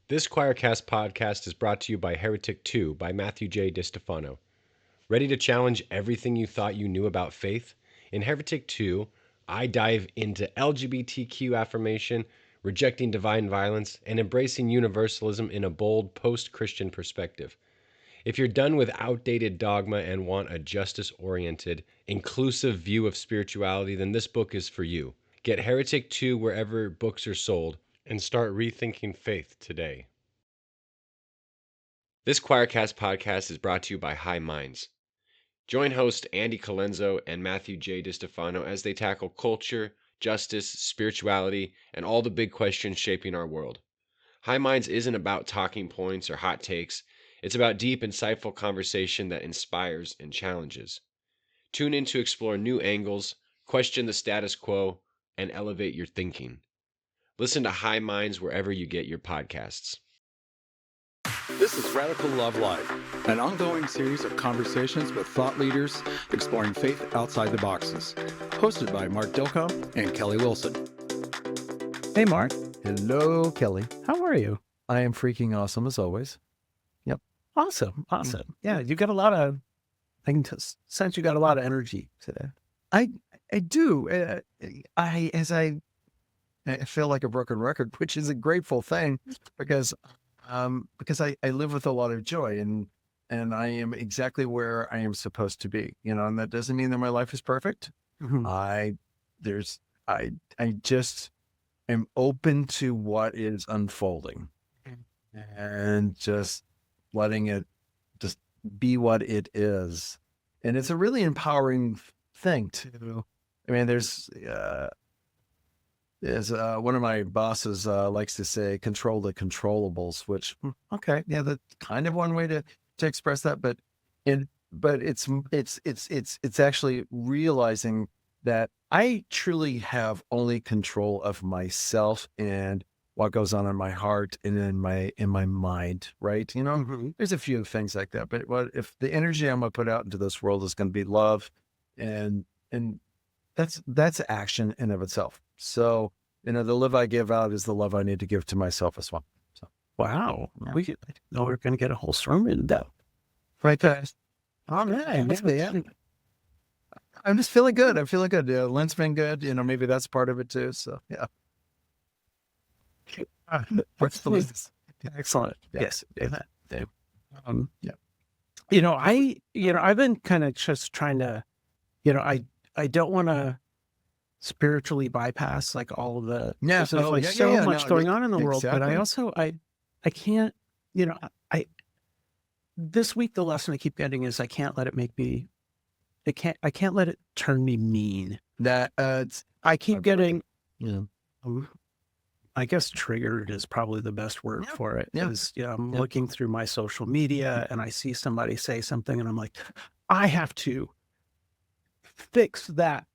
This Choircast podcast is brought to you by Heretic 2 by Matthew J. DiStefano. Ready to challenge everything you thought you knew about faith? In Heretic 2, I dive into LGBTQ affirmation, rejecting divine violence, and embracing universalism in a bold post-Christian perspective. If you're done with outdated dogma and want a justice-oriented, inclusive view of spirituality, then this book is for you. Get Heretic 2 wherever books are sold and start rethinking faith today. This Choircast podcast is brought to you by High Minds. Join host Andy Colenso and Matthew J. DiStefano as they tackle culture, justice, spirituality, and all the big questions shaping our world. High Minds isn't about talking points or hot takes. It's about deep, insightful conversation that inspires and challenges. Tune in to explore new angles, question the status quo, and elevate your thinking. Listen to High Minds wherever you get your podcasts. This is Radical Love Life, an ongoing series of conversations with thought leaders exploring faith outside the boxes. Hosted by Mark Dilcomb and Kelly Wilson. Hey, Mark. Hello, Kelly. How are you? I am freaking awesome as always. Yep. Awesome. Yeah, you got a lot of, I can sense you got a lot of energy today. I do. I feel like a broken record, which is a grateful thing because I live with a lot of joy and I am exactly where I am supposed to be, and that doesn't mean that my life is perfect. Mhm. I just am open to what is unfolding and just letting it just be what it is. And it's a really empowering thing to, there's one of my bosses likes to say, control the controllables, which, okay. Yeah. That's kind of one way to express that, but it's actually realizing that I truly have only control of myself and what goes on in my heart and in my mind, right? There's a few things like that, but what if the energy I'm gonna put out into this world is going to be love, and that's action in of itself. So the love I give out is the love I need to give to myself as well. So Wow. Yeah. We know we're going to get a whole sermon in that. right, guys. All right. Yeah. I'm just feeling good. I'm feeling good. Lent's been good. Maybe that's part of it too. So yeah. What's the list? Excellent. Yeah. Yes. Yeah. Yeah. I've been kind of just trying to, I don't want to spiritually bypass like all of the, Yeah. there's like so much going on in the world, but I exactly. also, I can't, this week, the lesson I keep getting is I can't let it make me, I can't let it turn me mean. That I keep getting, yeah. I guess triggered is probably the best word Yeah. for it. Yeah. Is, I'm Yeah. looking through my social media and I see somebody say something and I'm like, I have to fix that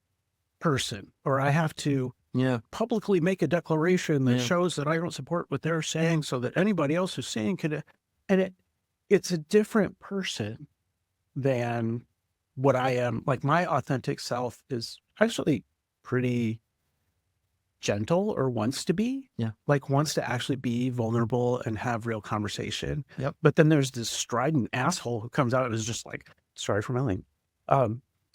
person, or I have to Yeah. publicly make a declaration that Yeah. shows that I don't support what they're saying so that anybody else who's saying could, and it's a different person than what I am. Like my authentic self is actually pretty gentle, or wants to be. Yeah. Like wants to actually be vulnerable and have real conversation. Yep. But then there's this strident asshole who comes out and is just like, sorry for my language,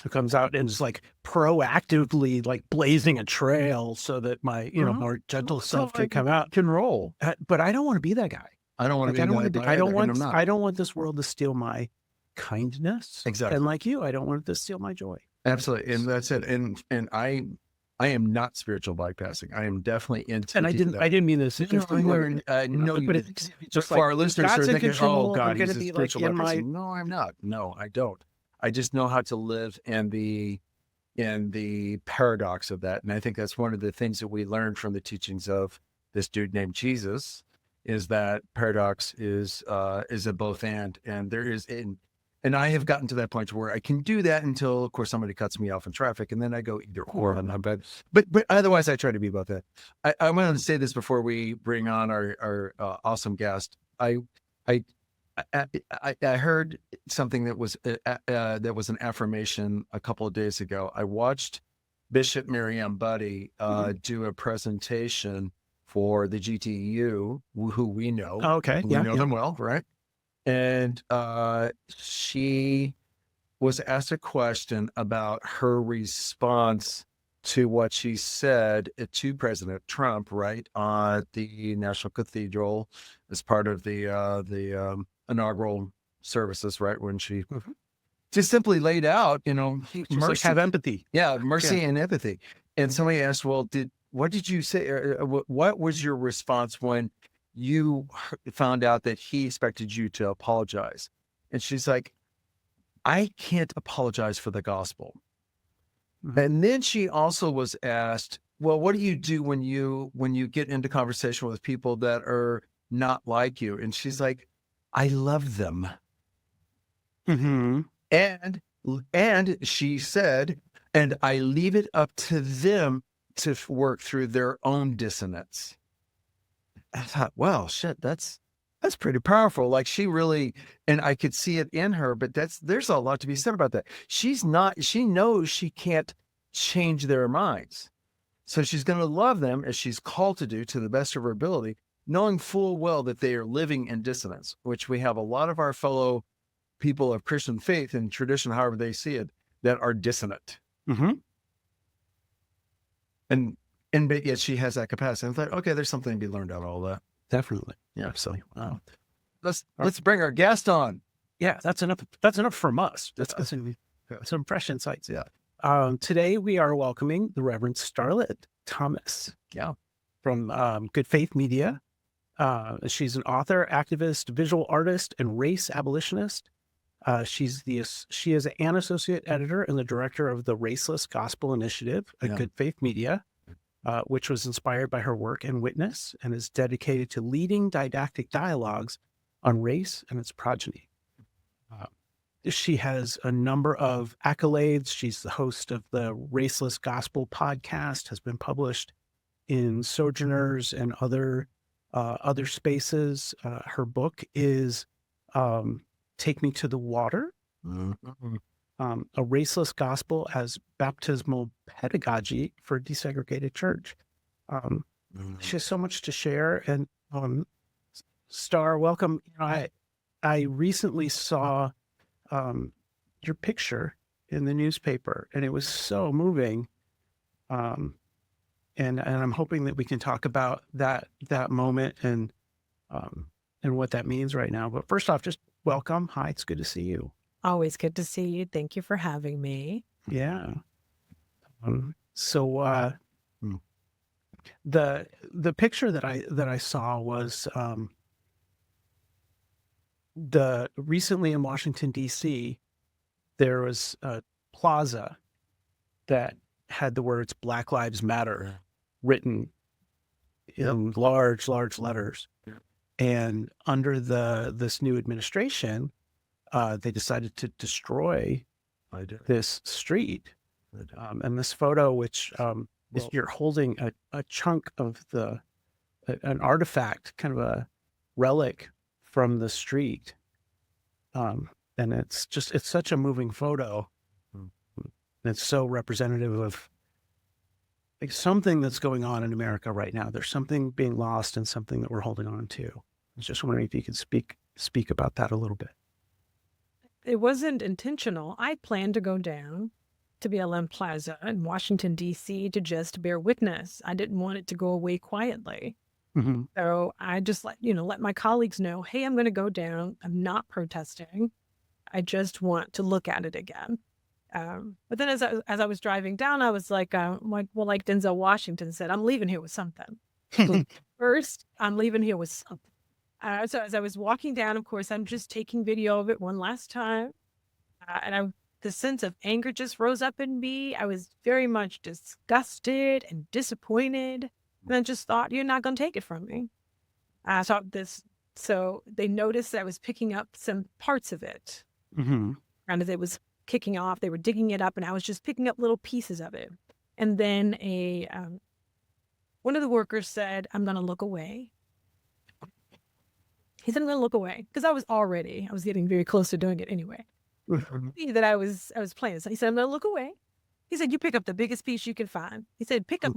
who comes out and is like proactively like blazing a trail so that my, more gentle self can come out. Can roll. But I don't want to be that guy. I don't want Like, to be. I don't want this world to steal my kindness. Exactly. And like you, I don't want it to steal my joy. Absolutely, and that's it. And I am not spiritual bypassing. I am definitely into. And I didn't mean this. No, but it's just just for like, our listeners who are God's in thinking, control, "Oh I'm God, gonna he's a be, like, spiritual in my- bypassing." No, I'm not. No, I don't. I just know how to live in the paradox of that, and I think that's one of the things that we learned from the teachings of this dude named Jesus, is that paradox is a both and there is and I have gotten to that point where I can do that until, of course, somebody cuts me off in traffic, and then I go either or. But otherwise, I try to be both that. I want to say this before we bring on our awesome guest. I heard something that was an affirmation a couple of days ago. I watched Bishop Miriam Buddy do a presentation for the GTU, who we know. Oh, okay. We Yeah. know them well, right? And she was asked a question about her response to what she said to President Trump, right, on the National Cathedral as part of the inaugural services, right, when she just simply laid out, Just mercy. like have empathy. Yeah, mercy and empathy. And somebody asked, well, what did you say? What was your response when you found out that he expected you to apologize? And she's like, I can't apologize for the gospel. And then she also was asked, well, what do you do when you get into conversation with people that are not like you? And she's like, I love them. Mm-hmm. And she said, and I leave it up to them to work through their own dissonance. I thought, well, shit, that's pretty powerful. Like she really, and I could see it in her, but there's a lot to be said about that. She knows she can't change their minds. So she's going to love them as she's called to do to the best of her ability, knowing full well that they are living in dissonance, which we have a lot of our fellow people of Christian faith and tradition, however they see it, that are dissonant. Mm-hmm. But yet she has that capacity. I thought, okay, there's something to be learned out of all that. Definitely. Yeah. So Wow. let's bring our guest on. Yeah, that's enough. That's enough from us. That's some fresh insights. Yeah. Today we are welcoming the Reverend Starlette Thomas. Yeah. From Good Faith Media. She's an author, activist, visual artist, and race abolitionist. She is an associate editor and the director of the Raceless Gospel Initiative at Good Faith Media, which was inspired by her work and witness, and is dedicated to leading didactic dialogues on race and its progeny. She has a number of accolades. She's the host of the Raceless Gospel podcast, has been published in Sojourners and other spaces. Her book is Take Me to the Water, a raceless gospel as baptismal pedagogy for a desegregated church. She has so much to share. And Star, welcome. I recently saw your picture in the newspaper, and it was so moving. And I'm hoping that we can talk about that moment and what that means right now. But first off, just welcome. Hi, it's good to see you. Always good to see you. Thank you for having me. Yeah. The picture that I saw was recently in Washington, D.C., there was a plaza that had the words Black Lives Matter written in large letters. And under this new administration, they decided to destroy this street. And this photo, which is you're holding a chunk of an artifact, kind of a relic from the street. And it's such a moving photo. It's so representative of like something that's going on in America right now. There's something being lost and something that we're holding on to. I was just wondering if you could speak about that a little bit. It wasn't intentional. I planned to go down to BLM Plaza in Washington, D.C. to just bear witness. I didn't want it to go away quietly. Mm-hmm. So I just let my colleagues know, hey, I'm going to go down. I'm not protesting. I just want to look at it again. But then as I was driving down, I was like Denzel Washington said, I'm leaving here with something. First, I'm leaving here with something. So as I was walking down, of course, I'm just taking video of it one last time. And the sense of anger just rose up in me. I was very much disgusted and disappointed. And I just thought, you're not going to take it from me. So they noticed that I was picking up some parts of it. Mm-hmm. And as it was kicking off, they were digging it up, and I was just picking up little pieces of it. And then one of the workers said, I'm going to look away. He said, I'm going to look away, because I was getting very close to doing it anyway. That I was playing. So he said, I'm going to look away. He said, you pick up the biggest piece you can find. He said, pick up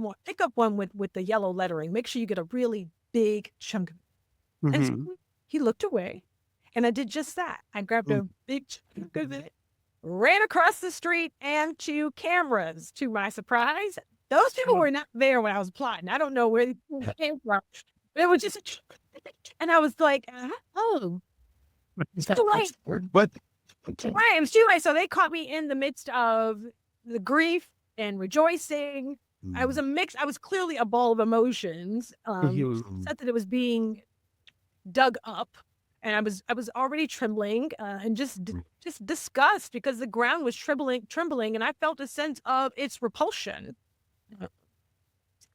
one with the yellow lettering. Make sure you get a really big chunk of it. And so he looked away, and I did just that. I grabbed a big chunk of it, ran across the street, and to cameras. To my surprise, those people were not there when I was plotting. I don't know where they came from. It was just, and I was like, oh, it's too late. What? Right, it was too late. So they caught me in the midst of the grief and rejoicing. I was a mix. I was clearly a ball of emotions. Said that it was being dug up, and I was already trembling and just disgust because the ground was trembling, and I felt a sense of its repulsion.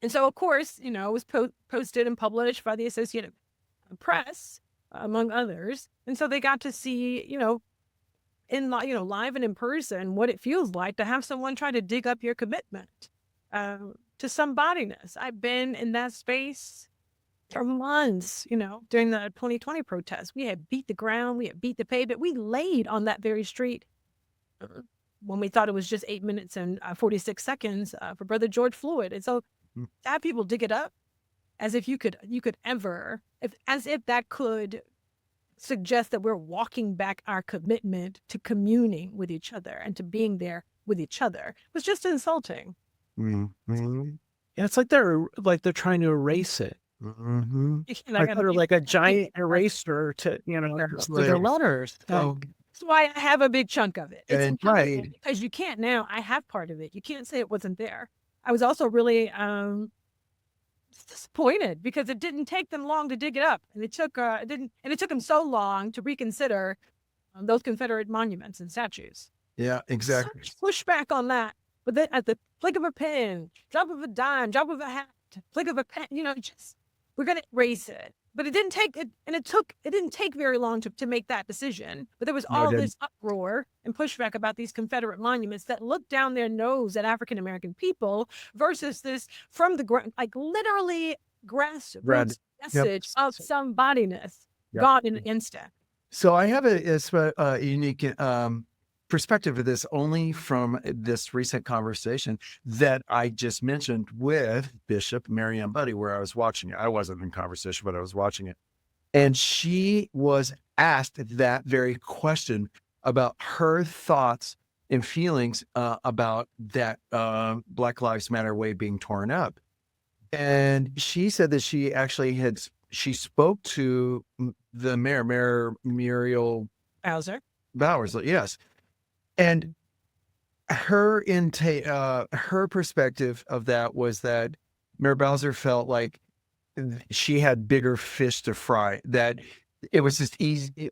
And so, of course, it was posted and published by the Associated Press, among others. And so they got to see, in live and in person, what it feels like to have someone try to dig up your commitment to somebodyness. I've been in that space for months, during the 2020 protests. We had beat the ground, we had beat the pavement. We laid on that very street when we thought it was just 8 minutes and 46 seconds for Brother George Floyd. And so to have people dig it up as if you could ever, as if that could suggest that we're walking back our commitment to communing with each other and to being there with each other was just insulting. Yeah, it's like they're trying to erase it. Like a giant eraser to their letters. That's why I have a big chunk of it. It's right. Because you can't now. I have part of it. You can't say it wasn't there. I was also really disappointed because it didn't take them long to dig it up, and it took them so long to reconsider those Confederate monuments and statues. Yeah, exactly. Such pushback on that, but then at the flick of a pen, drop of a dime, drop of a hat, flick of a pen, just we're gonna erase it. But it didn't take it, and it didn't take very long to make that decision. But there was all this uproar and pushback about these Confederate monuments that looked down their nose at African American people versus this from the ground, like literally grassroots message of somebodyness gone in an instant. So I have a unique perspective of this only from this recent conversation that I just mentioned with Bishop Marianne Buddy, where I was watching it. I wasn't in conversation, but I was watching it. And she was asked that very question about her thoughts and feelings about that Black Lives Matter way being torn up. And she said that she actually she spoke to the Mayor Muriel Bowers, yes. And her her perspective of that was that Mayor Bowser felt like she had bigger fish to fry, that it was just easy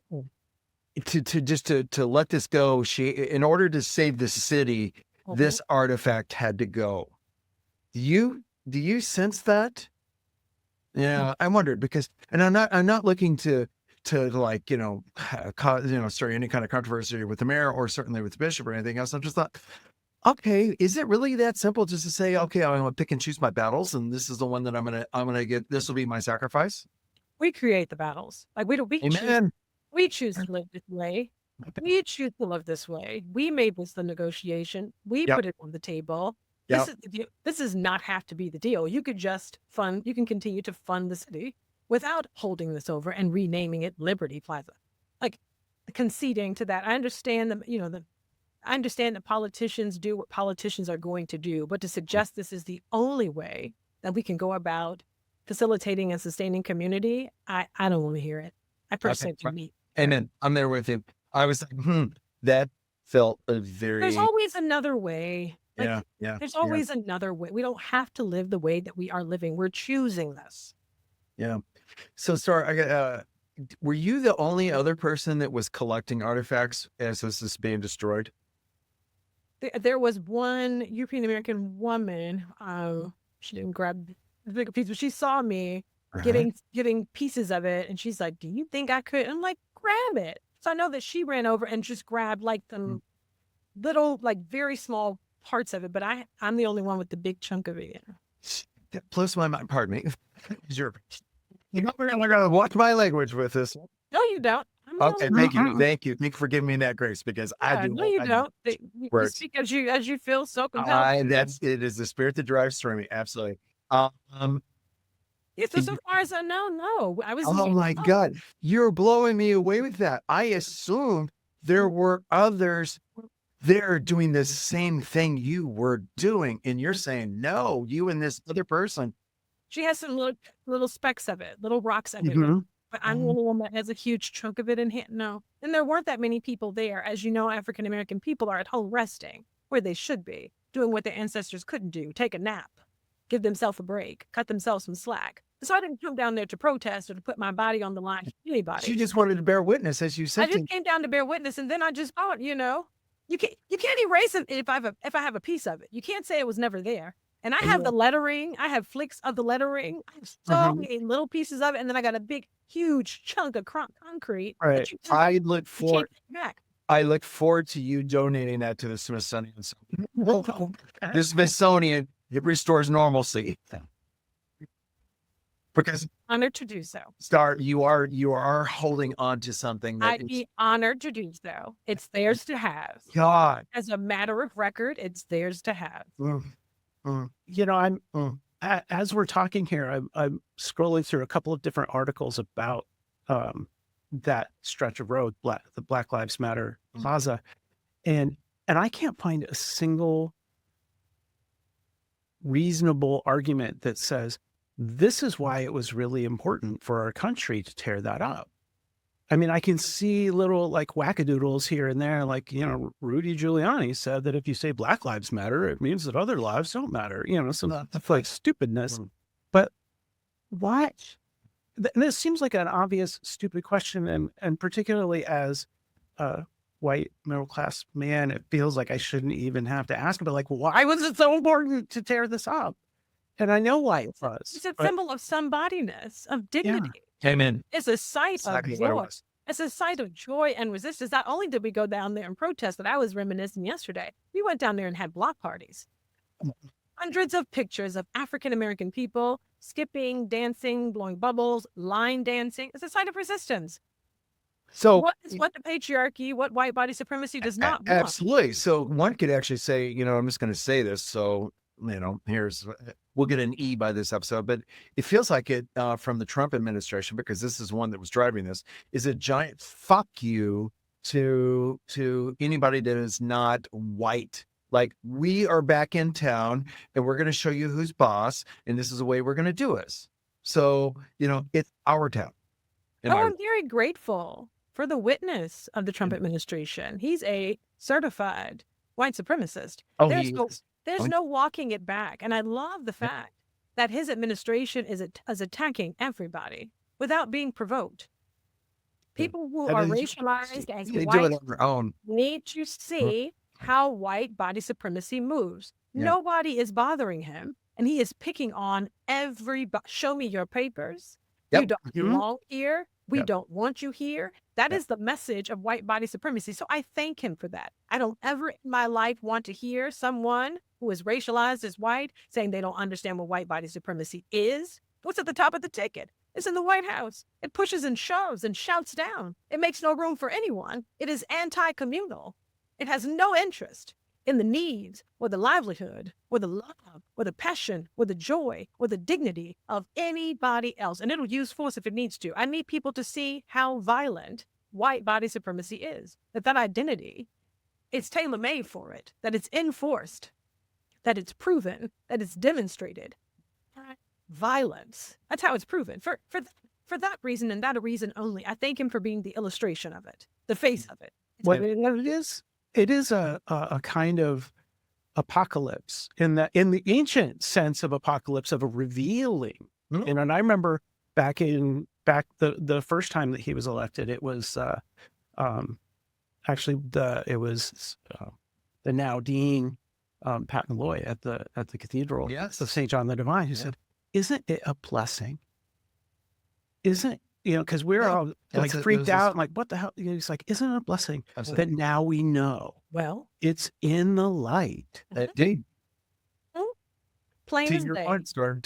to let this go. In order to save the city, this artifact had to go. Do you sense that? Yeah, I wondered because, and I'm not looking to like, start any kind of controversy with the mayor or certainly with the bishop or anything else. I just thought, okay, is it really that simple just to say, okay, I'm going to pick and choose my battles, and this is the one that I'm going to get, this will be my sacrifice? We create the battles. Like we choose to live this way. We choose to live this way. We made this the negotiation. We put it on the table. This does not have to be the deal. You could just you can continue to fund the city without holding this over and renaming it Liberty Plaza, like conceding to that. I understand I understand that politicians do what politicians are going to do, but to suggest this is the only way that we can go about facilitating and sustaining community, I don't want to hear it. I personally do meet. Amen. I'm there with you. I was like, that felt a very. There's always another way. There's always yeah. another way. We don't have to live the way that we are living. We're choosing this. Yeah. So, sorry, were you the only other person that was collecting artifacts as this is being destroyed? There was one European American woman. She didn't grab the bigger piece, but she saw me getting pieces of it, and she's like, "Do you think I could?" I'm like, "Grab it." So I know that she ran over and just grabbed like the little, like very small parts of it, but I'm the only one with the big chunk of it. That blows my mind. Pardon me. You're not going to watch my language with this. No, you don't. I'm the Okay, only thank you, one. thank you, thank you for giving me that grace because I Yeah, do. no, you I don't. You words. speak as you feel so compelled. That's it is the spirit that drives through me. Absolutely. Um, Yeah, so so far as I know, no. I was Oh my God, you're blowing me away with that. I assumed there were others there doing the same thing you were doing. And you're saying, no, you and this other person. she has some little specks of it, little rocks of it. Mhm. But I'm the only one that has a huge chunk of it in hand. No. And there weren't that many people there. As you know, African American people are at home resting where they should be, doing what their ancestors couldn't do, take a nap, give themselves a break, cut themselves some slack. So I didn't come down there to protest or to put my body on the line for You anybody. just wanted to bear witness, as you I said. just came down to bear witness, and then I just thought, you can't erase it if I have a piece of it. You can't say it was never there. And I have the lettering. I have flicks of the lettering. I have so many little pieces of it, and then I got a big, huge chunk of concrete. All right. I look You can't forward. take back. I look forward to you donating that to the Smithsonian. The Smithsonian, it restores normalcy. Because Honored to do so. you are holding on to something that I'd be honored to do so. It's theirs to have. God. As a matter of record, it's theirs to have. I'm as we're talking here, I'm scrolling through a couple of different articles about that stretch of road, the Black Lives Matter Plaza, and I can't find a single reasonable argument that says this is why it was really important for our country to tear that up. I mean, I can see little like wackadoodles here and there, like, Rudy Giuliani said that if you say Black Lives Matter, it means that other lives don't matter, some like stupidness. But what? This seems like an obvious, stupid question. And particularly as a white middle class man, it feels like I shouldn't even have to ask, but like, why was it so important to tear this up? And I know why it was. It's a symbol of somebodyness, of dignity. Amen. It's a site Exactly of what it joy. was. It's a site of joy and resistance. Not only did we go down there and protest, but I was reminiscing yesterday. We went down there and had block parties. Hundreds of pictures of African American people skipping, dancing, blowing bubbles, line dancing. It's a site of resistance. So What the patriarchy, what white body supremacy does not want. absolutely. So one could actually say, I'm just going to say this. So, we'll get an E by this episode, but it feels like it from the Trump administration, because this is one that was driving this, is a giant fuck you to anybody that is not white. Like, we are back in town and we're going to show you who's boss, and this is the way we're going to do it. So, it's our town. I'm very grateful for the witness of the Trump administration. He's a certified white supremacist. Oh, There's no walking it back. And I love the fact that his administration is attacking everybody without being provoked. People who are racialized as they white do it on their own. need to see how white body supremacy moves. Yeah. Nobody is bothering him, and he is picking on everybody. Show me your papers. Yep. You don't belong here. We Yep. don't want you here. That is the message of white body supremacy. So I thank him for that. I don't ever in my life want to hear someone who is racialized as white saying they don't understand what white body supremacy is. What's at the top of the ticket? It's in the White House. It pushes and shoves and shouts down. It makes no room for anyone. It is anti-communal. It has no interest in the needs or the livelihood or the love or the passion or the joy or the dignity of anybody else. And it'll use force if it needs to. I need people to see how violent white body supremacy is, that identity is tailor-made for it, that it's enforced, that it's proven, that it's demonstrated. Violence. That's how it's proven. For that reason and that a reason only, I thank him for being the illustration of it, the face of it. What it is? It is a kind of apocalypse in the ancient sense of apocalypse, of a revealing. And I remember back the first time that he was elected, it was actually the now Dean Pat Malloy at the Cathedral of St. John the Divine, who said, "Isn't it a blessing? Isn't because we're all like freaked out and like, what the hell?" He's like, "Isn't it a blessing that now we know? Well, it's in the light." Indeed. Plain as day.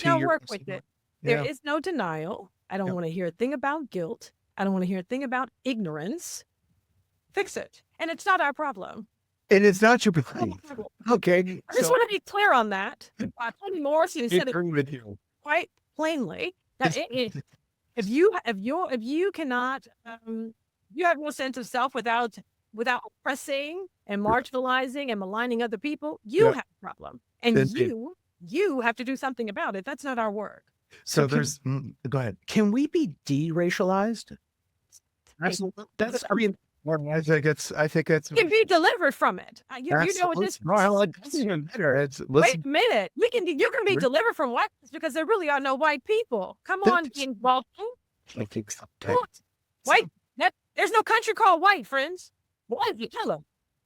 Now work with it. There is no denial. I don't want to hear a thing about guilt. I don't want to hear a thing about ignorance. Fix it. And it's not our problem. And it's not your It's not belief. our problem. Okay. I just So want to be clear on that. Toni Morrison I said it agree with you. quite plainly. That if you cannot, you have no sense of self without oppressing and marginalizing and maligning other people, you Yeah. have a problem, and Indeed. you have to do something about it. That's not our work. So can- there's, go ahead. Can we be de-racialized? That's, I mean, I think it's, You can be delivered from it. You know what this. Well, it doesn't even matter. It's, Wait listen, a minute. You can be delivered from whiteness because there really are no white people. Come on, Dean Baldwin. I think so. White. There's no country called white, friends. Why you tell them?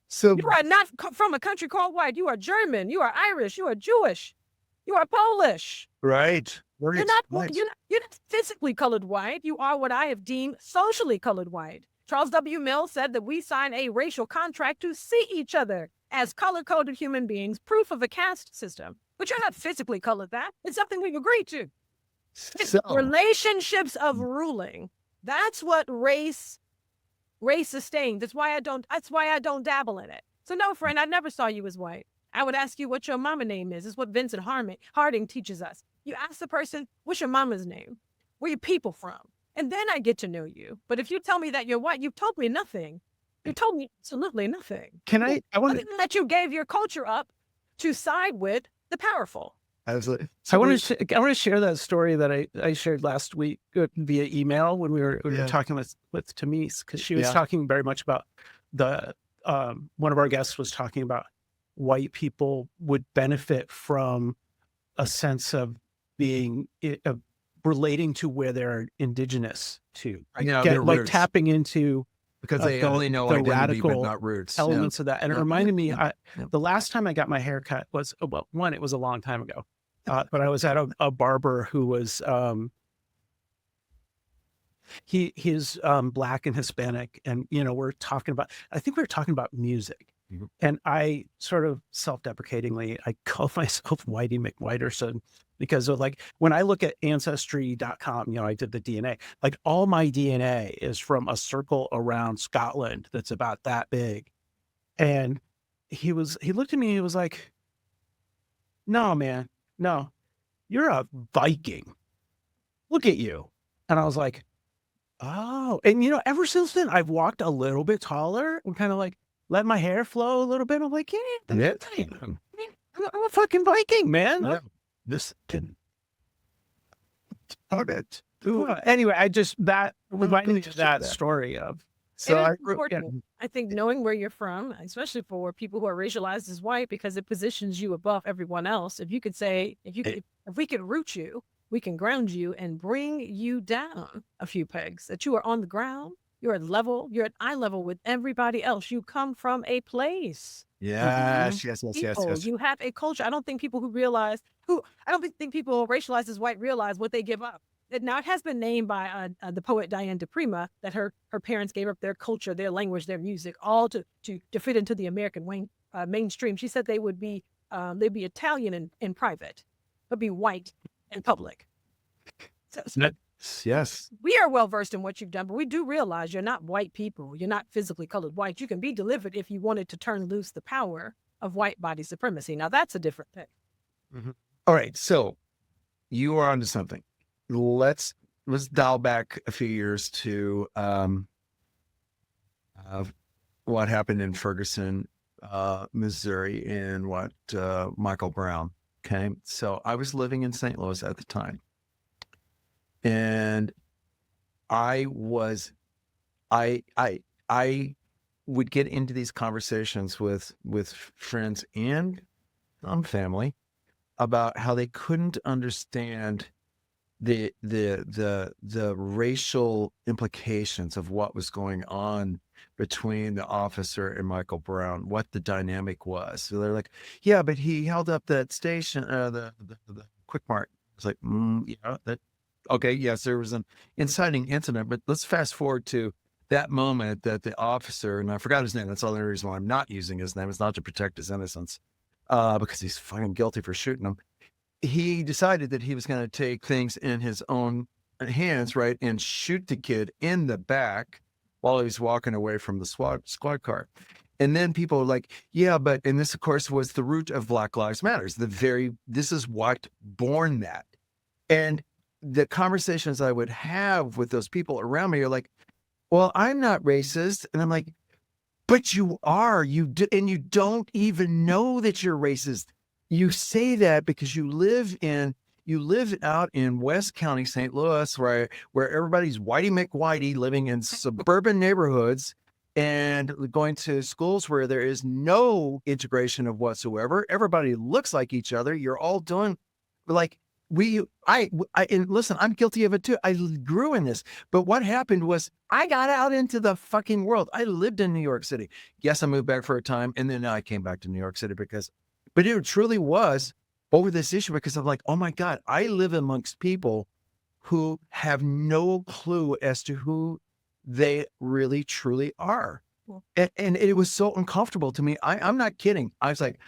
So You are not from a country called white. You are German. You are Irish. You are Jewish. You are Polish. right. You're not physically colored white. You are what I have deemed socially colored white. Charles W. Mills said that we sign a racial contract to see each other as color-coded human beings, proof of a caste system. But you're not physically colored that. It's something we've agreed to. It's So, relationships of ruling. That's what race sustains. That's why I don't dabble in it. So no, friend, I never saw you as white. I would ask you what your mama name is. It's what Vincent Harding teaches us. You ask the person, what's your mama's name? Where your people from? And then I get to know you. But if you tell me that you're white, you've told me nothing. You told me absolutely nothing. can I want Other than that you gave your culture up to side with the powerful. absolutely. I want to share that story that I shared last week via email when we were Yeah. talking with Tamis, because she was Yeah. talking very much about the one of our guests was talking about white people would benefit from a sense of being of relating to where they're indigenous to, right? Yeah, their like roots. tapping into because they the- only know the identity, but radical not roots. elements of that. And it Yeah. reminded me, Yeah. the last time I got my hair cut was, well, one, it was a long time ago, but I was at a barber who was, he's Black and Hispanic. And, you know, I think we were talking about music. Mhm. And I sort of self-deprecatingly, I call myself Whitey McWhiterson because of like, when I look at ancestry.com, you know, I did the DNA, like all my DNA is from a circle around Scotland that's about that big. And he looked at me, he was like, no, man, no, you're a Viking. Look at you. And I was like, oh, and you know, ever since then, I've walked a little bit taller and kind of like let my hair flow a little bit. I'm like, yeah, that's right. I'm a fucking Viking, man. Yeah. This didn't. Anyway, that reminded me of that that. story of. So It I is important, I think, knowing where you're from, especially for people who are racialized as white, because it positions you above everyone else. If you could say, if we could root you, we can ground you and bring you down a few pegs, that you are on the ground, you're at eye level with everybody else. You come from a place. yes. People, you have a culture. I don't think people think people racialized as white realize what they give up. Now, it has been named by the poet Diane DePrima that her parents gave up their culture, their language, their music, all to fit into the American mainstream. She said they'd be Italian in private, but be white in public. So Yes. we are well versed in what you've done, but we do realize you're not white people. You're not physically colored white. You can be delivered if you wanted to turn loose the power of white body supremacy. Now, that's a different thing. All right. So you are onto something. Let's dial back a few years to what happened in Ferguson, Missouri, and what Michael Brown. Okay, so I was living in St. Louis at the time, and I would get into these conversations with friends and family about how they couldn't understand the racial implications of what was going on between the officer and Michael Brown, what the dynamic was. So they're like, yeah, but he held up that station, the Quick Mart. It's like, yeah, that, okay, yes, there was an inciting incident, but let's fast forward to that moment that the officer, and I forgot his name, that's the only reason why I'm not using his name, is not to protect his innocence, because he's fucking guilty for shooting him. He decided that he was going to take things in his own hands, right, and shoot the kid in the back while he's walking away from the squad car. And then people are like, yeah, but, and this, of course, was the root of Black Lives Matters. This is what born that. And the conversations I would have with those people around me are like, well, I'm not racist. And I'm like, but you are, and you don't even know that you're racist. You say that because you live out in West County, St. Louis, where everybody's whitey McWhitey, living in suburban neighborhoods and going to schools where there is no integration of whatsoever. Everybody looks like each other. You're all doing like and listen, I'm guilty of it too. I grew in this, but what happened was I got out into the fucking world. I lived in New York City. Yes, I moved back for a time, and then I came back to New York City but it truly was over this issue because I'm like, oh my God, I live amongst people who have no clue as to who they really truly are. Cool. And it was so uncomfortable to me. I'm not kidding. I was like,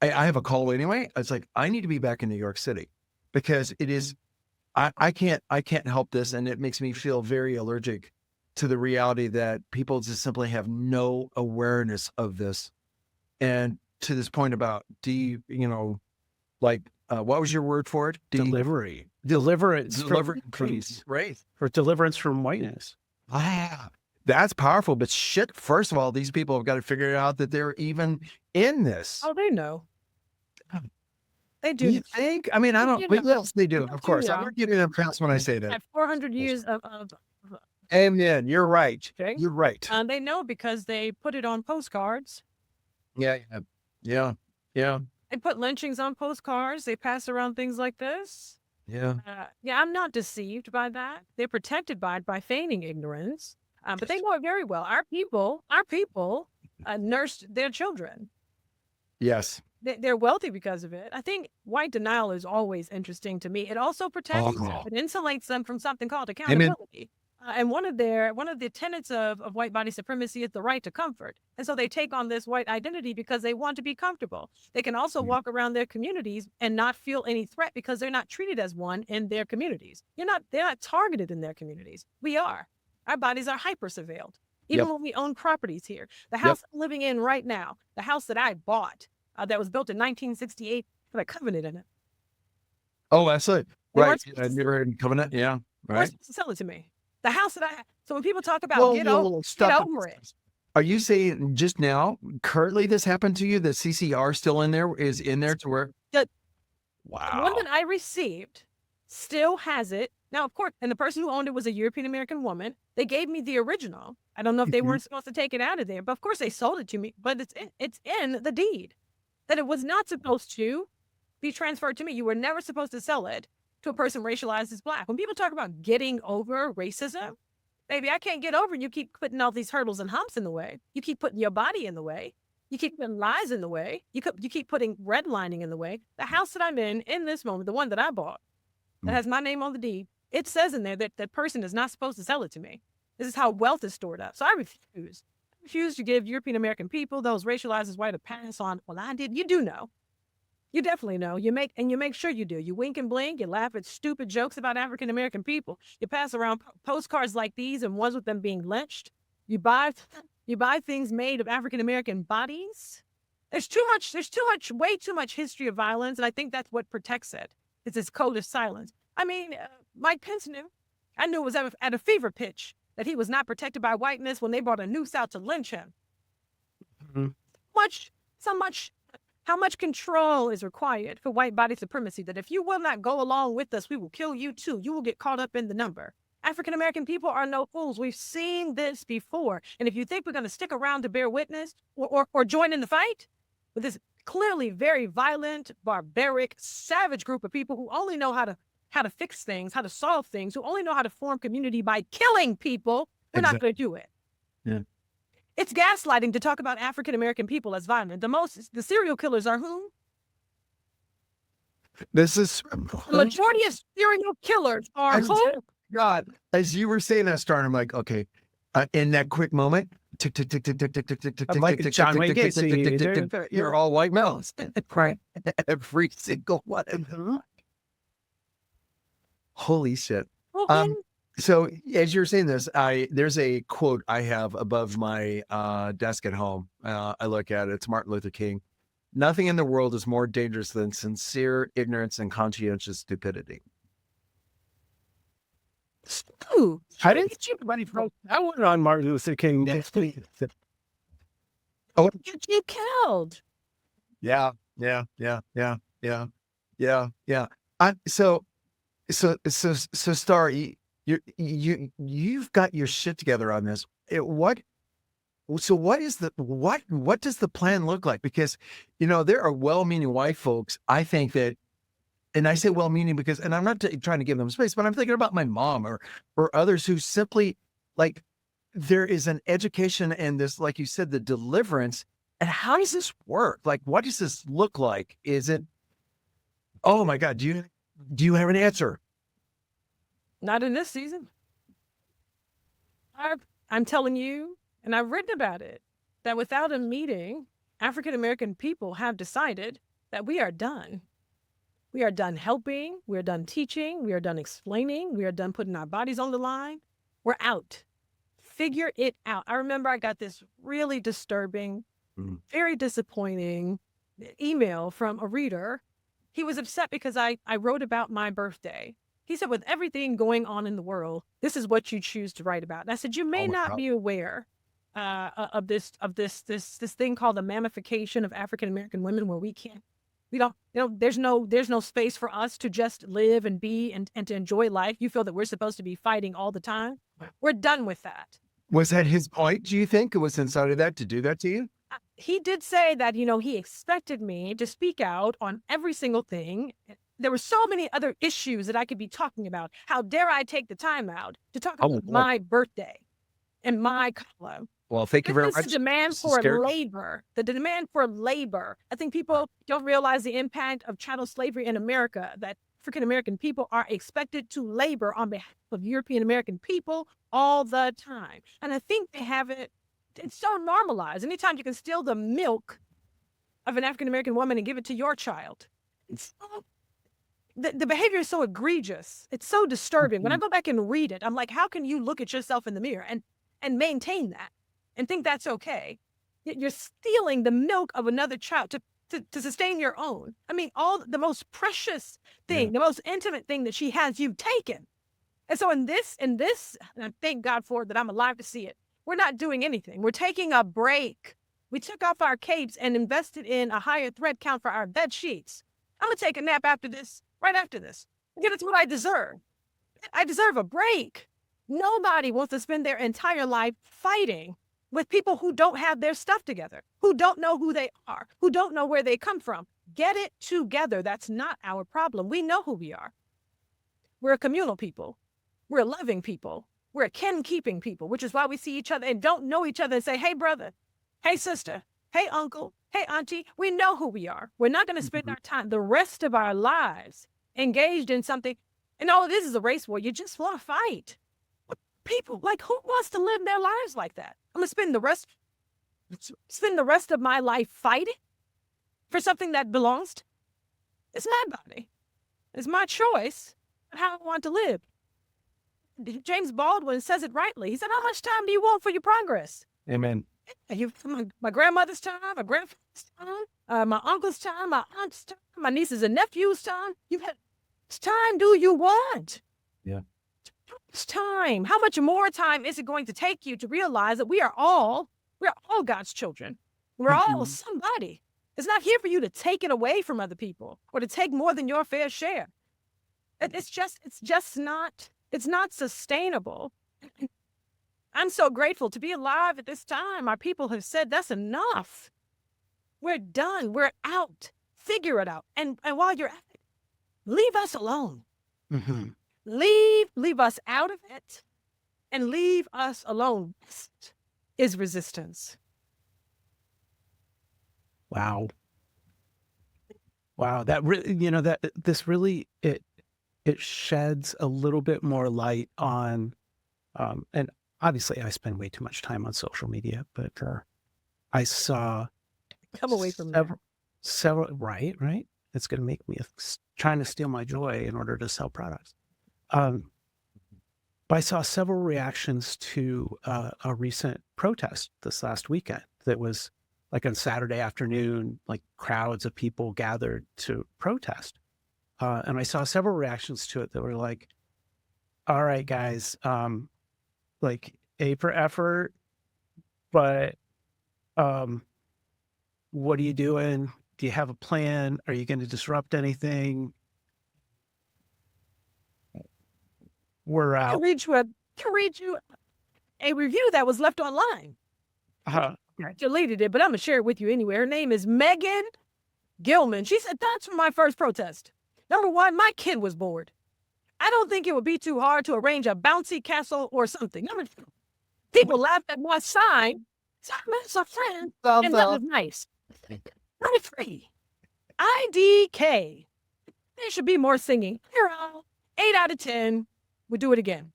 I have a call anyway. I was like, I need to be back in New York City because it is, I can't help this. And it makes me feel very allergic to the reality that people just simply have no awareness of this. And to this point about what was your word for it? Deliverance please. Right. for deliverance from whiteness. That's powerful. But shit, first of all, these people have got to figure out that they're even in this. Oh, they know. They do. You think? I mean, I don't. What else they do? Of course, know. I'm not giving them props when I say that. At 400 years of Amen. You're right. Okay. You're right. They know because they put it on postcards. Yeah. They put lynchings on postcards. They pass around things like this. Yeah. I'm not deceived by that. They're protected by it by feigning ignorance. But they know it very well. Our people nursed their children. Yes. They're wealthy because of it. I think white denial is always interesting to me. It also protects them. It insulates them from something called accountability. And one of the tenets of white body supremacy is the right to comfort. And so they take on this white identity because they want to be comfortable. They can also walk around their communities and not feel any threat because they're not treated as one in their communities. They're not targeted in their communities. We are. Our bodies are hyper surveilled. Even when we own properties here. The house I'm living in right now, the house that I bought, that was built in 1968, had a covenant in it. Oh, that's it. They Right. weren't supposed I've never heard of covenant. Yeah. They weren't Right. supposed to sell it to me. The house that I had. So when people talk about get over it. Are you saying just now, currently this happened to you? The CCR still in there is in there to where? The Wow. one that I received still has it. Now, of course, and the person who owned it was a European American woman. They gave me the original. I don't know if they weren't supposed to take it out of there, but of course they sold it to me. But it's in the deed that it was not supposed to be transferred to me. You were never supposed to sell it to a person racialized as Black. When people talk about getting over racism, baby, I can't get over it. You keep putting all these hurdles and humps in the way. You keep putting your body in the way. You keep putting lies in the way. You keep putting redlining in the way. The house that I'm in this moment, the one that I bought, that has my name on the deed, it says in there that that person is not supposed to sell it to me. This is how wealth is stored up. So I refuse. I refuse to give European American people, those racialized as white, a pass on. Well, I did. You do know. You definitely know. You make sure you do. You wink and blink. You laugh at stupid jokes about African American people. You pass around postcards like these and ones with them being lynched. You buy things made of African American bodies. There's way too much history of violence, and I think that's what protects it. It's this code of silence. I mean, Mike Pence knew. I knew it was at a fever pitch that he was not protected by whiteness when they brought a noose out to lynch him. How much control is required for white body supremacy that if you will not go along with us, we will kill you too. You will get caught up in the number. African American people are no fools. We've seen this before. And if you think we're going to stick around to bear witness or join in the fight with this clearly very violent, barbaric, savage group of people who only know how to fix things, how to solve things, who only know how to form community by killing people, we're not going to do it. Yeah. It's gaslighting to talk about African American people as violent. The serial killers are whom? This is The majority of serial killers are whom? God. As you were saying that, Star, I'm like, okay, in that quick moment, tick, tick, tick, tick, tick, tick, tick, tick, tick, I'm like tick, tick, John tick, Wayne tick, tick, tick, tick, tick, Gacy. tick, you're all white males. Right. Every single one of them. Holy shit. Well, Um, so as you're saying this, there's a quote I have above my desk at home. I look at it. It's Martin Luther King. Nothing in the world is more dangerous than sincere ignorance and conscientious stupidity. ooh, I didn't see anybody from. I wasn't on Martin Luther King Day. Oh, get you killed. yeah. So Star, you've got your shit together on this. What does the plan look like? Because, there are well-meaning white folks, I think that, and I say well-meaning because, and I'm not trying to give them space, but I'm thinking about my mom or others who simply, like, there is an education and this, like you said, the deliverance. And how does this work? Like, what does this look like? Is it, oh my God, do you have an answer? Not in this season. I'm telling you, and I've written about it, that without a meeting, African American people have decided that we are done. We are done helping. We are done teaching. We are done explaining. We are done putting our bodies on the line. We're out. Figure it out. I remember I got this really disturbing, very disappointing email from a reader. He was upset because I wrote about my birthday. He said, with everything going on in the world, this is what you choose to write about. And I said, you may not be aware of this thing called the mammification of African American women, where we don't, there's no space for us to just live and be and to enjoy life. You feel that we're supposed to be fighting all the time. We're done with that. Was that his point? Do you think it was inside of that to do that to you? He did say that, he expected me to speak out on every single thing. There were so many other issues that I could be talking about. How dare I take the time out to talk about my birthday and my column? Well, thank you very much. The demand for labor, the demand for labor. I think people don't realize the impact of chattel slavery in America, that African American people are expected to labor on behalf of European American people all the time. And I think they have it, it's so normalized. Anytime you can steal the milk of an African American woman and give it to your child, the behavior is so egregious. It's so disturbing. When I go back and read it, I'm like, how can you look at yourself in the mirror and maintain that and think that's okay? You're stealing the milk of another child to sustain your own. I mean, the most precious thing, the most intimate thing that she has, you've taken. And so in this, and I thank God for it, that I'm alive to see it. We're not doing anything. We're taking a break. We took off our capes and invested in a higher thread count for our bed sheets. I'm going to take a nap after this, right after this. Because it's what I deserve. I deserve a break. Nobody wants to spend their entire life fighting with people who don't have their stuff together, who don't know who they are, who don't know where they come from. Get it together. That's not our problem. We know who we are. We're a communal people. We're a loving people. We're a kin-keeping people, which is why we see each other and don't know each other and say, hey, brother, hey, sister, hey, uncle, hey, auntie. We know who we are. We're not going to spend our time, the rest of our lives, engaged in something. And all it is a race war. You just want to fight. People, like, who wants to live their lives like that? I'm going to spend the rest of my life fighting for something that belongs to. It's my body. It's my choice of how I want to live. James Baldwin says it rightly. He said, how much time do you want for your progress? Amen. My grandmother's time, my grandfather's time, my uncle's time, my aunt's time, my nieces and nephews' time. It's time do you want? Yeah. It's time. How much more time is it going to take you to realize that we're all God's children? We're all somebody. It's not here for you to take it away from other people or to take more than your fair share. It's not sustainable. I'm so grateful to be alive at this time. Our people have said that's enough. We're done. We're out. Figure it out. And while you're at it, leave us alone. Mm-hmm. Leave us out of it and leave us alone. This is resistance. Wow. That really, this really, it sheds a little bit more light on, and obviously I spend way too much time on social media, but I saw Come away from that. several, right? It's going to make me trying to steal my joy in order to sell products. But I saw several reactions to a recent protest this last weekend that was like on Saturday afternoon, like crowds of people gathered to protest. And I saw several reactions to it that were like, all right, guys, like A for effort, but what are you doing? Do you have a plan? Are you going to disrupt anything? We're I out. can read you a review that was left online. Uh, I deleted it, but I'm gonna share it with you anyway. Her name is Megan Gilman. She said, "That's from my first protest. Number one, my kid was bored. I don't think it would be too hard to arrange a bouncy castle or something. Number two, people laughed at my sign. So I met some friends, and that was nice. Number three, IDK. There should be more singing. 8 out of 10. We do it again.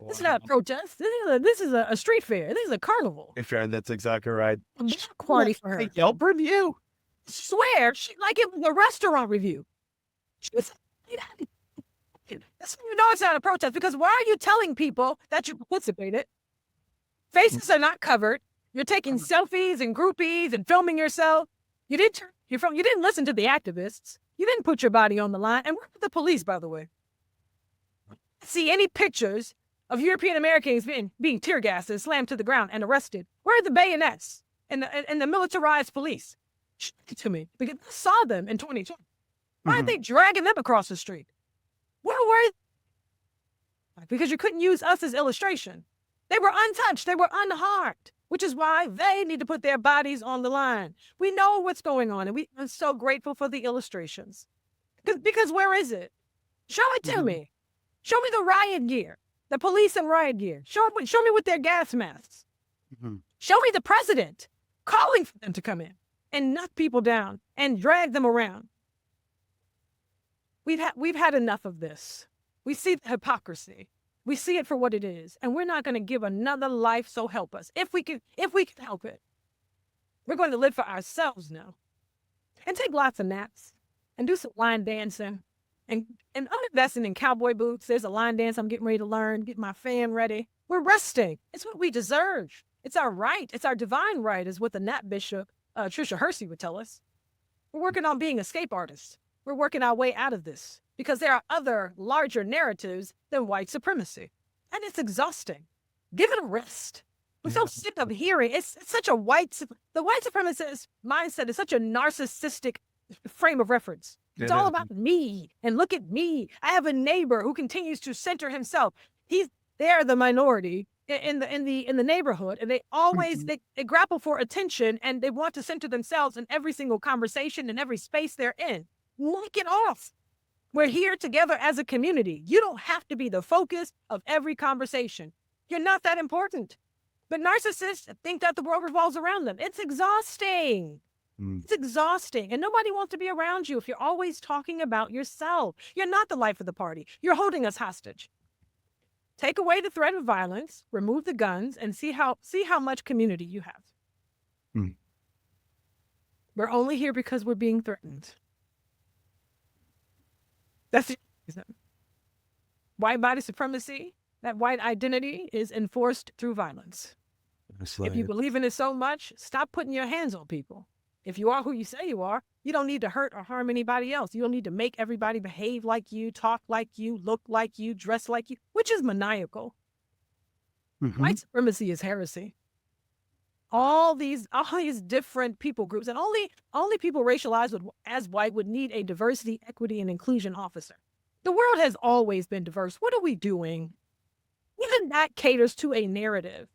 This is not a protest. This is a street fair. This is a carnival. That's exactly right. A block party for her. a Yelp review. Swear, like it was a restaurant review. She was, that's when you know it's not a protest, because why are you telling people that you participated? Faces are not covered. You're taking selfies and groupies and filming yourself. You didn't listen to the activists. You didn't put your body on the line. And where are the police, by the way? See any pictures of European Americans being tear gassed and slammed to the ground and arrested? Where are the bayonets and the militarized police? Show it to me, because I saw them in 2020. Why aren't they dragging them across the street? Where were they? Because you couldn't use us as illustration. They were untouched. They were unharmed, which is why they need to put their bodies on the line. We know what's going on, and I'm so grateful for the illustrations. Because where is it? Show it to me. Show me the riot gear, the police in riot gear. Show me with their gas masks. Show me the president calling for them to come in and knock people down and drag them around. We've had enough of this. We see the hypocrisy. We see it for what it is, and we're not going to give another life. So help us, if we can help it. We're going to live for ourselves now, and take lots of naps, and do some line dancing, and I'm investing in cowboy boots. There's a line dance I'm getting ready to learn. Get my fam ready. We're resting. It's what we deserve. It's our right. It's our divine right, is what the Nat Bishop Trisha Hersey would tell us. We're working on being escape artists. We're working our way out of this, because there are other larger narratives than white supremacy. And it's exhausting. Give it a rest. We're so sick of hearing. It's such a the white supremacist mindset is such a narcissistic frame of reference. It's all about me, and look at me. I have a neighbor who continues to center himself. They're the minority in the neighborhood, and they always they grapple for attention, and they want to center themselves in every single conversation and every space they're in. Knock it off. We're here together as a community. You don't have to be the focus of every conversation. You're not that important. But narcissists think that the world revolves around them. It's exhausting. It's exhausting. And nobody wants to be around you if you're always talking about yourself. You're not the life of the party. You're holding us hostage. Take away the threat of violence, remove the guns, and see how much community you have. We're only here because we're being threatened. That's the reason. White body supremacy, that white identity, is enforced through violence. If you believe in it so much, stop putting your hands on people. If you are who you say you are, you don't need to hurt or harm anybody else. You don't need to make everybody behave like you, talk like you, look like you, dress like you, which is maniacal. White supremacy is heresy. All these different people groups, and only people racialized as white would need a diversity, equity, and inclusion officer. The world has always been diverse. What are we doing? Even that caters to a narrative.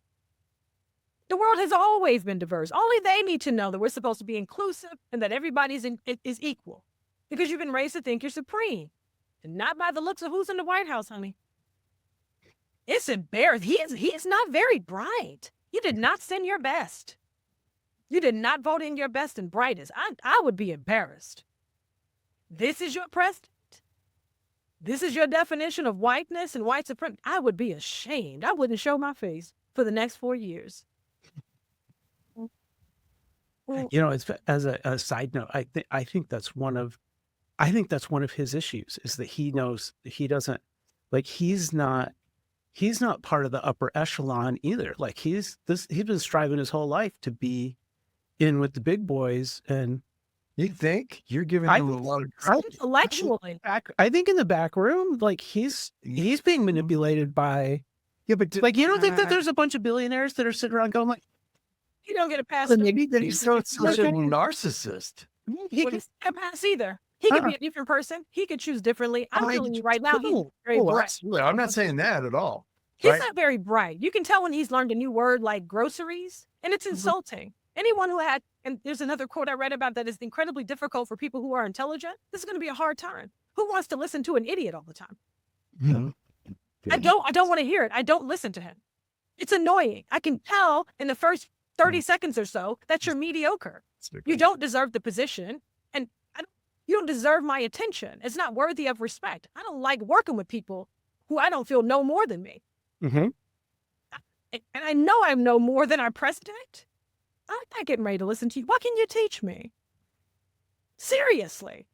The world has always been diverse. Only they need to know that we're supposed to be inclusive and that everybody is equal, because you've been raised to think you're supreme, and not by the looks of who's in the White House, honey. It's embarrassing. He is not very bright. You did not send your best. You did not vote in your best and brightest. I would be embarrassed. This is your president. This is your definition of whiteness and white supremacy. I would be ashamed. I wouldn't show my face for the next 4 years. You know, it's, as a side note, I think that's one of his issues, is that he knows he doesn't. Like he's not part of the upper echelon either. Like he's been striving his whole life to be in with the big boys. And You think you're giving him a lot of credit? Intellectually. I think in the back room, like he's being manipulated by, Yeah, but like, you don't think that there's a bunch of billionaires that are sitting around going like, You don't get a pass. maybe that he's such a narcissist. He can get a pass either. He could be a different person. He could choose differently. I'm telling you right now, he's very bright. Absolutely. I'm not saying that at all. He's right? not very bright. You can tell when he's learned a new word like groceries, and it's insulting. Anyone who had, and there's another quote I read about that is incredibly difficult for people who are intelligent. This is going to be a hard time. Who wants to listen to an idiot all the time? Mhm. I don't want to hear it. I don't listen to him. It's annoying. I can tell in the first 30 seconds or so that you're mediocre. You don't deserve the position, and you don't deserve my attention. It's not worthy of respect. I don't like working with people who I don't feel know more than me. Mm-hmm. And I know I know more than our president. I'm not getting ready to listen to you. What can you teach me? Seriously.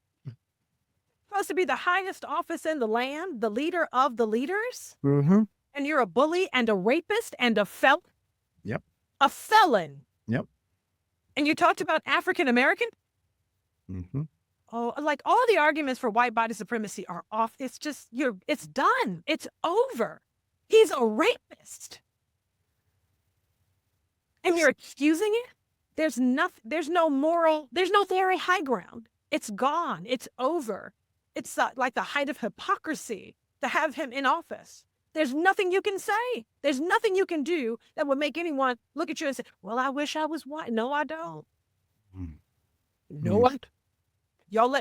Supposed to be the highest office in the land, the leader of the leaders, Mm-hmm. and you're a bully and a rapist and a felon? Yep. A felon. Yep. And you talked about African American? Mm-hmm. Oh, like all the arguments for white body supremacy are off. It's just, it's done. It's over. He's a rapist. And you're excusing it? There's no moral, there's no very high ground. It's gone. It's over. It's like the height of hypocrisy to have him in office. There's nothing you can say. There's nothing you can do that would make anyone look at you and say, well, I wish I was white. No, I don't. No, I don't. Y'all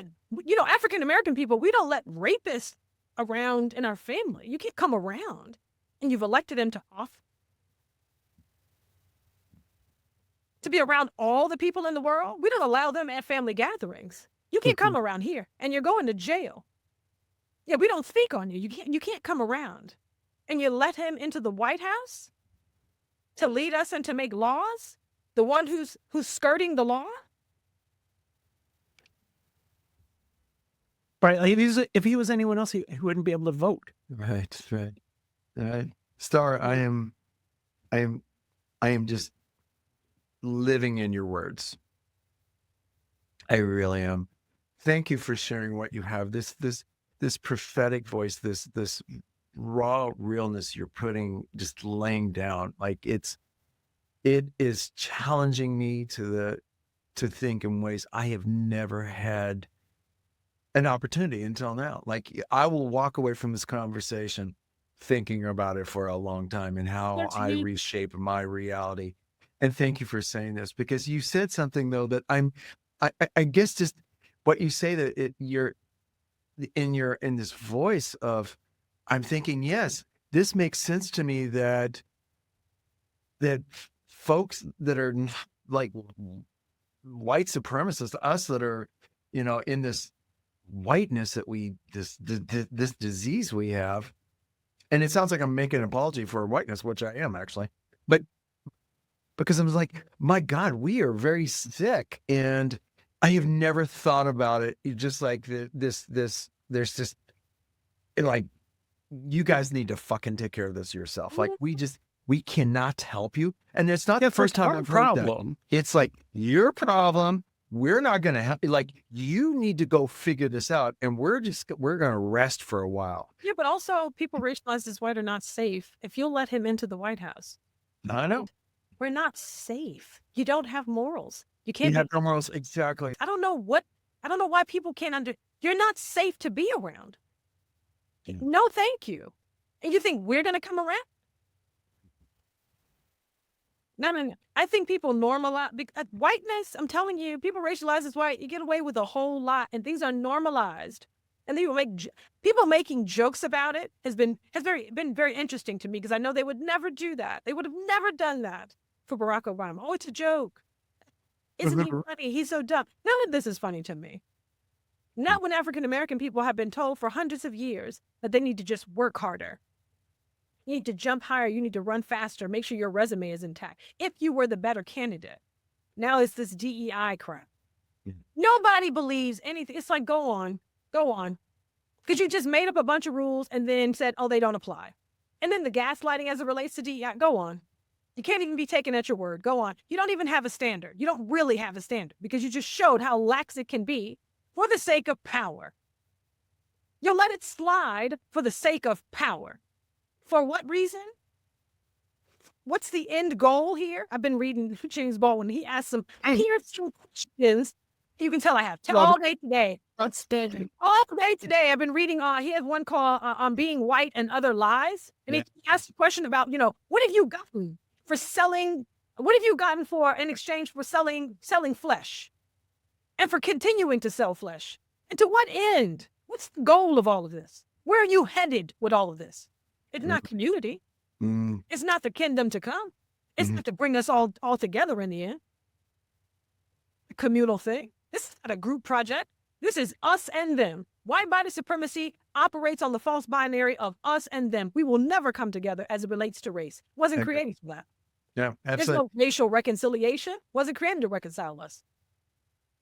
African American people, we don't let rapists around in our family. You can't come around, and you've elected him to office to be around all the people in the world. We don't allow them at family gatherings. You can't come around here, and you're going to jail. Yeah, we don't speak on you. You can't come around, and you let him into the White House to lead us and to make laws. The one who's skirting the law. Right. Like if he was anyone else, he wouldn't be able to vote. Right. Star, I am just living in your words. I really am. Thank you for sharing what you have. This prophetic voice, this raw realness you're putting, just laying down. Like it is challenging me to think in ways I have never had an opportunity until now. Like I will walk away from this conversation thinking about it for a long time and how I reshape my reality. And thank you for saying this, because you said something though that I guess just what you say, that you're in this voice of, I'm thinking, yes, this makes sense to me, that folks that are like white supremacists, us that are, in this whiteness that this disease we have. And it sounds like I'm making an apology for whiteness, which I am actually, but because I'm like, my God, we are very sick, and I have never thought about it. Just like there's just like, you guys need to fucking take care of this yourself. Like we cannot help you. And it's not the first time I've heard that. It's like your problem. We're not going to help you. Like, you need to go figure this out. And we're going to rest for a while. Yeah, but also people racialized as white are not safe. If you'll let him into the White House. I know. We're not safe. You don't have morals. You can't have no morals. Exactly. I don't know why people can't you're not safe to be around. Yeah. No, thank you. And you think we're going to come around? No. I think people normalize whiteness. I'm telling you, people racialize as white. You get away with a whole lot, and things are normalized. And people making jokes about it has been very interesting to me, because I know they would never do that. They would have never done that for Barack Obama. Oh, it's a joke. Isn't he funny? He's so dumb. None of this is funny to me. Not when African American people have been told for hundreds of years that they need to just work harder. You need to jump higher. You need to run faster. Make sure your resume is intact. If you were the better candidate. Now it's this DEI crap. Yeah. Nobody believes anything. It's like, go on. Because you just made up a bunch of rules and then said, oh, they don't apply. And then the gaslighting as it relates to DEI, go on. You can't even be taken at your word. Go on. You don't even have a standard. You don't really have a standard because you just showed how lax it can be for the sake of power. You'll let it slide for the sake of power. For what reason? What's the end goal here? I've been reading James Baldwin. He asked some piercing questions. You can tell I have all day today. Outstanding. All day today, I've been reading. He has one called "On Being White and Other Lies," and he asked a question about, what have you gotten for selling? What have you gotten for in exchange for selling flesh, and for continuing to sell flesh? And to what end? What's the goal of all of this? Where are you headed with all of this? It's not community. It's not the kingdom to come. It's not to bring us all together in the end. A communal thing. This is not a group project. This is us and them. White body supremacy operates on the false binary of us and them. We will never come together as it relates to race. Wasn't created for that. Yeah, There's absolutely. no racial reconciliation. Wasn't created to reconcile us.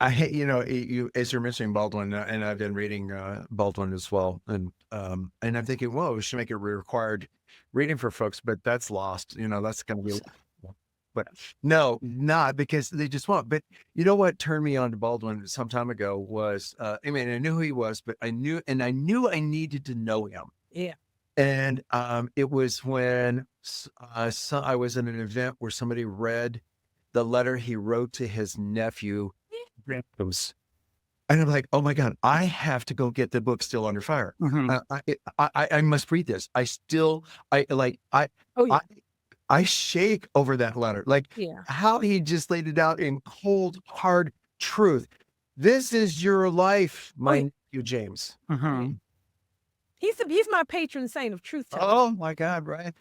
I hate, you as you're mentioning Baldwin, and I've been reading Baldwin as well, and I'm thinking, whoa, we should make it required reading for folks, but that's lost. That's going to be, but no, not because they just won't. But you know what turned me on to Baldwin some time ago was, I knew who he was, but I knew I needed to know him. Yeah. And it was when I was at an event where somebody read the letter he wrote to his nephew. And I'm like, oh my God, I have to go get the book Still Under Fire. I must read this. I shake over that letter. How he just laid it out in cold, hard truth. This is your life, my nephew, James. He's my patron saint of truth telling. Oh my God, right?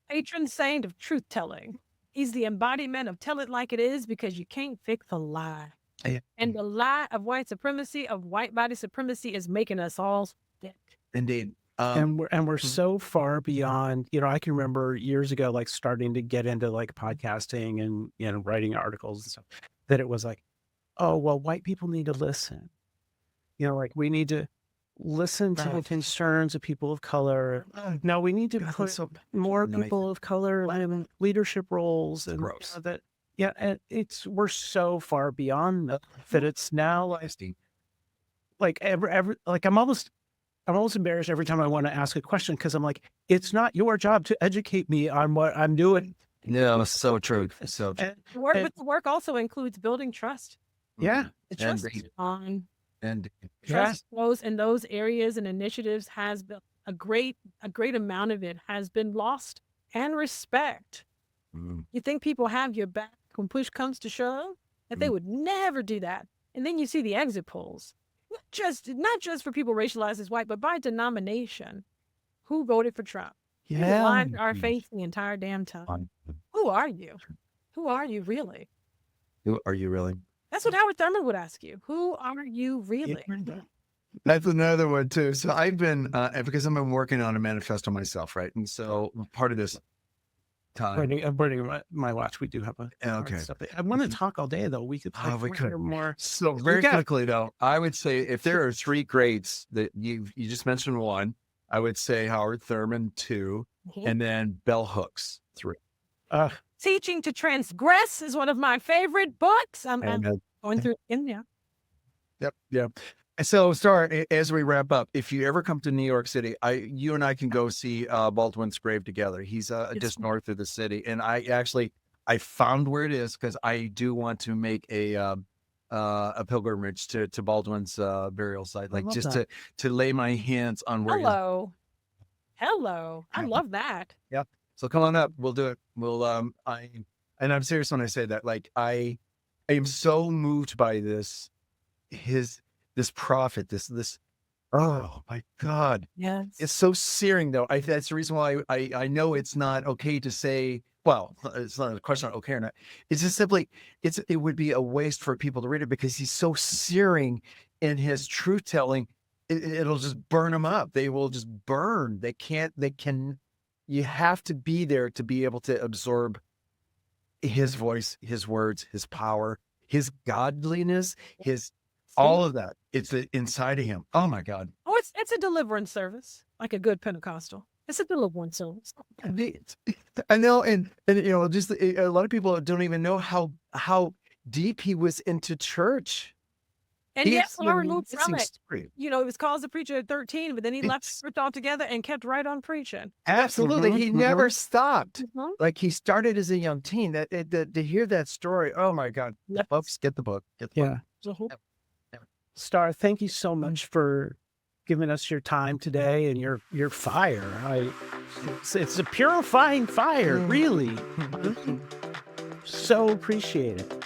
Patron saint of truth telling. He's the embodiment of tell it like it is because you can't fix a lie. Yeah. And the lie of white supremacy, of white body supremacy, is making us all sick. Indeed. And we're so far beyond, I can remember years ago, like starting to get into like podcasting and, writing articles and stuff, that it was like, oh, well, white people need to listen. We need to listen to the concerns of people of color. Now we need to put more people of color in leadership roles and that. Yeah, and we're so far beyond that it's now like I'm almost embarrassed every time I want to ask a question because I'm like, it's not your job to educate me on what I'm doing. No, so true. So true. The work also includes building trust. Yeah, Trust in those areas and initiatives has been a great amount of it has been lost, and respect. You think people have your back when push comes to shove? That they would never do that. And then you see the exit polls, not just for people racialized as white, but by denomination. Who voted for Trump? Yeah, lied to our face the entire damn time. Who are you? Who are you really? Who are you really? That's what Howard Thurman would ask you. Who are you really? That's another one too. So I've been, because I've been working on a manifesto myself, right? And so part of this time. I'm burning my watch. We do have a okay. I want to talk all day though. We could we could more. So very quickly though, I would say if there are three greats that you just mentioned one, I would say Howard Thurman 2, and then Bell Hooks 3. Teaching to Transgress is one of my favorite books. I'm going through India. Yep. So, Star, as we wrap up, if you ever come to New York City, you and I can go see Baldwin's grave together. He's just north of the city, and I found where it is because I do want to make a pilgrimage to Baldwin's burial site, to lay my hands on where. Hello, I love that. Yeah. So come on up. We'll do it. We'll and I'm serious when I say that. I am so moved by this prophet, this oh my God. Yes. It's so searing though. That's the reason why I know it's not okay to say, well, it's not a question of okay or not. It's just simply, it would be a waste for people to read it because he's so searing in his truth telling. It'll just burn them up. They will just burn. You have to be there to be able to absorb his voice, his words, his power, his godliness, all of that. It's inside of him. Oh my God. it's a deliverance service, like a good Pentecostal. It's a deliverance service. I know, and just a lot of people don't even know how deep he was into church. And He yet has an far removed from amazing it. story. He was called as a preacher at 13, but then he left It's- church altogether and kept right on preaching. Absolutely, he never stopped. Mhm. Like, he started as a young teen. To hear that story, oh my God, Yes. folks, get the book. Get the book. Yeah. It's a whole- Star, thank you so much for giving us your time today and your fire. It's a purifying fire, really. So appreciate it.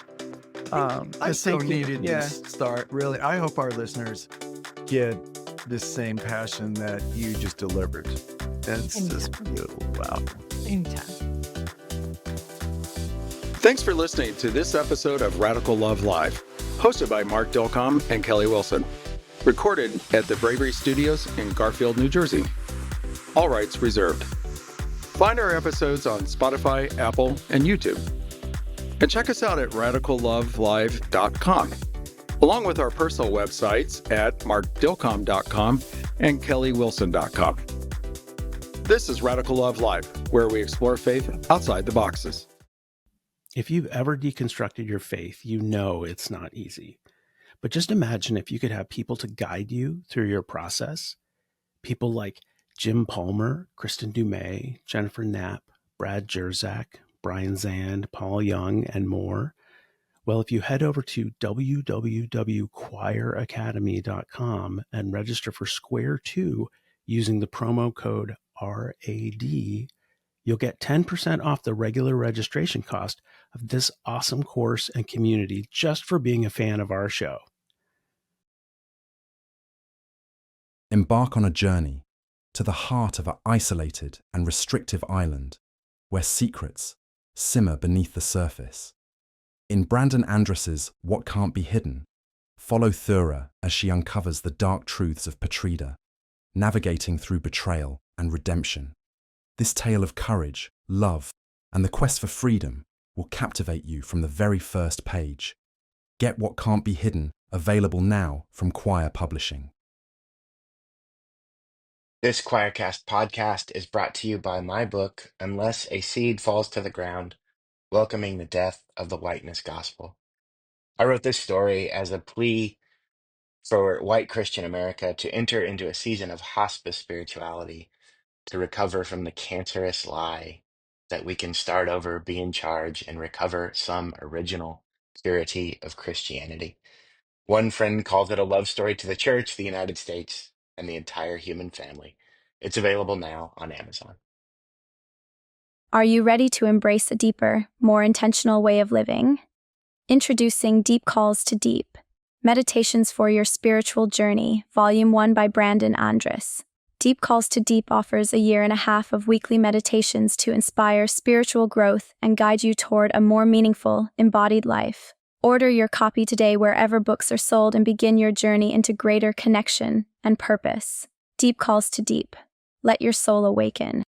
I so thank you. needed Yeah. this start. Really, I hope our listeners get the same passion that you just delivered. That's just beautiful. Wow. Anytime. Thanks for listening to this episode of Radical Love Live, hosted by Mark Dilcom and Kelly Wilson. Recorded at the Bravery Studios in Garfield, New Jersey. All rights reserved. Find our episodes on Spotify, Apple, and YouTube. And check us out at radicallovelive.com, along with our personal websites at markdilcom.com and kellywilson.com. This is Radical Love Live, where we explore faith outside the boxes. If you've ever deconstructed your faith, you know it's not easy. But just imagine if you could have people to guide you through your process. People like Jim Palmer, Kristen Dumais, Jennifer Knapp, Brad Jerzak, Brian Zand, Paul Young, and more. Well, if you head over to www.choiracademy.com and register for Square 2 using the promo code RAD, you'll get 10% off the regular registration cost of this awesome course and community just for being a fan of our show. Embark on a journey to the heart of an isolated and restrictive island where secrets simmer beneath the surface. In Brandon Andrus's What Can't Be Hidden, follow Thura as she uncovers the dark truths of Patrida, navigating through betrayal and redemption. This tale of courage, love, and the quest for freedom will captivate you from the very first page. Get What Can't Be Hidden, available now from Choir Publishing. This Choircast podcast is brought to you by my book, Unless a Seed Falls to the Ground, Welcoming the Death of the Whiteness Gospel. I wrote this story as a plea for white Christian America to enter into a season of hospice spirituality, to recover from the cancerous lie that we can start over, be in charge, and recover some original purity of Christianity. One friend called it a love story to the church, the United States, and the entire human family. It's available now on Amazon. Are you ready to embrace a deeper, more intentional way of living? Introducing Deep Calls to Deep, Meditations for Your Spiritual Journey, Volume 1 by Brandon Andrus. Deep Calls to Deep offers a 1.5 years of weekly meditations to inspire spiritual growth and guide you toward a more meaningful, embodied life. Order your copy today wherever books are sold and begin your journey into greater connection and purpose. Deep Calls to Deep. Let your soul awaken.